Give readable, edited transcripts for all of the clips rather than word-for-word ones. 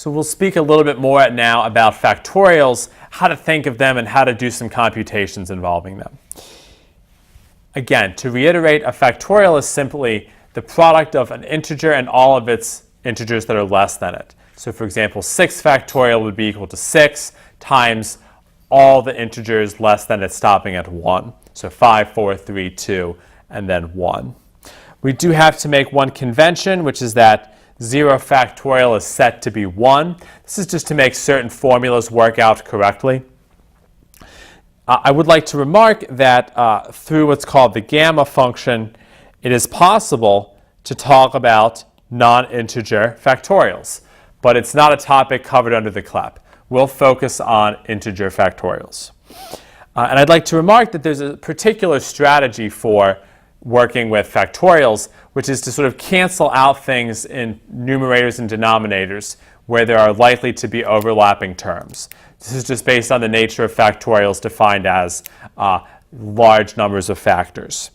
So we'll speak a little bit more now about factorials, how to think of them, and how to do some computations involving them. Again, to reiterate, a factorial is simply the product of an integer and all of its integers that are less than it. So for example, 6 factorial would be equal to 6 times all the integers less than it stopping at 1. So 5, 4, 3, 2, and then 1. We do have to make one convention, which is that 0 factorial is set to be 1. This is just to make certain formulas work out correctly. I would like to remark that through what's called the gamma function, it is possible to talk about non-integer factorials, but it's not a topic covered under the CLEP. We'll focus on integer factorials. And I'd like to remark that there's a particular strategy for working with factorials, which is to sort of cancel out things in numerators and denominators where there are likely to be overlapping terms. This is just based on the nature of factorials defined as large numbers of factors.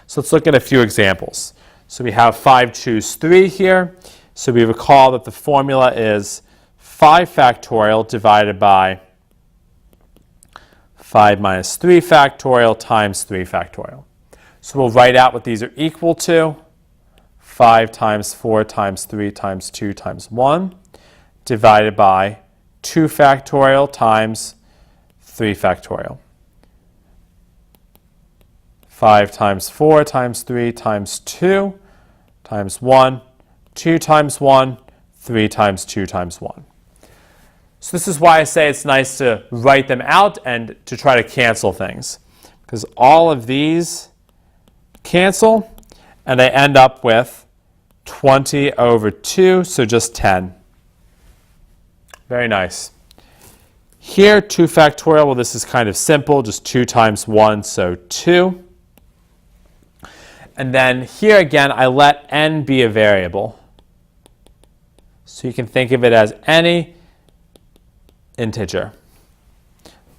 So let's look at a few examples. So we have 5 choose 3 here. So we recall that the formula is 5 factorial divided by 5 minus 3 factorial times 3 factorial. So we'll write out what these are equal to. 5 times 4 times 3 times 2 times 1 divided by 2 factorial times 3 factorial. 5 times 4 times 3 times 2 times 1, 2 times 1, 3 times 2 times 1. So this is why I say it's nice to write them out and to try to cancel things, because all of these cancel, and I end up with 20 over 2, so just 10. Very nice. Here, 2 factorial, well, this is kind of simple, just 2 times 1, so 2. And then here again, I let n be a variable. So you can think of it as any integer.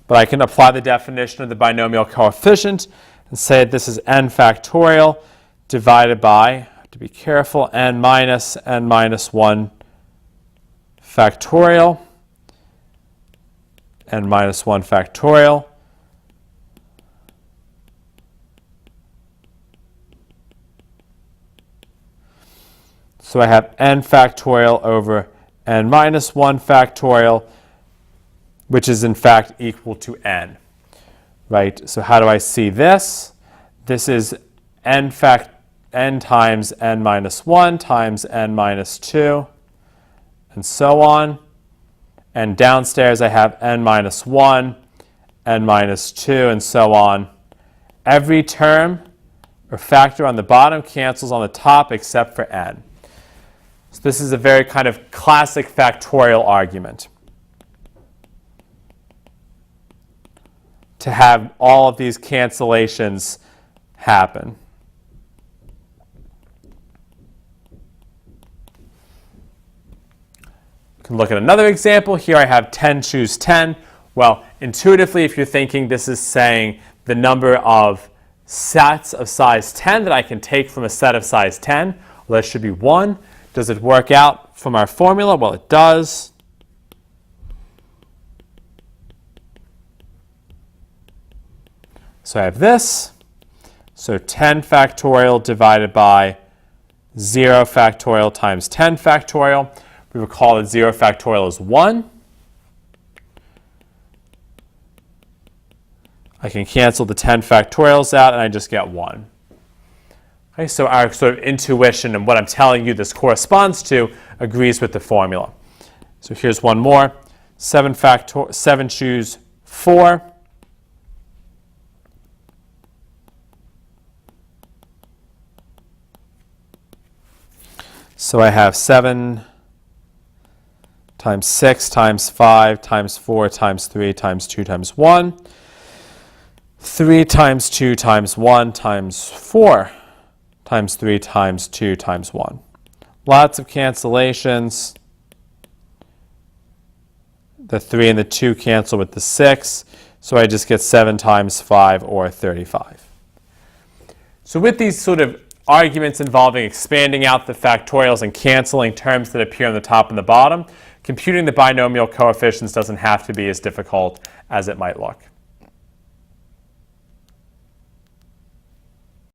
But I can apply the definition of the binomial coefficient and say this is n factorial divided by, I have to be careful, n minus 1 factorial, n minus 1 factorial, so I have n factorial over n minus 1 factorial, which is in fact equal to n. Right? So how do I see this? This is n times n minus 1 times n minus 2, and so on. And downstairs I have n minus 1, n minus 2, and so on. Every term or factor on the bottom cancels on the top except for n. So this is a very kind of classic factorial argument, to have all of these cancellations happen. We can look at another example. Here I have 10 choose 10. Well, intuitively, if you're thinking this is saying the number of sets of size 10 that I can take from a set of size 10, well, that should be 1. Does it work out from our formula? Well, it does. So I have this. So 10 factorial divided by 0 factorial times 10 factorial. We recall that 0 factorial is 1. I can cancel the 10 factorials out, and I just get 1. Okay, so our sort of intuition and what I'm telling you this corresponds to agrees with the formula. So here's one more. 7 choose 4. So I have 7 times 6 times 5 times 4 times 3 times 2 times 1. 3 times 2 times 1 times 4 times 3 times 2 times 1. Lots of cancellations. The 3 and the 2 cancel with the 6, so I just get 7 times 5, or 35. So with these sort of arguments involving expanding out the factorials and canceling terms that appear on the top and the bottom, computing the binomial coefficients doesn't have to be as difficult as it might look.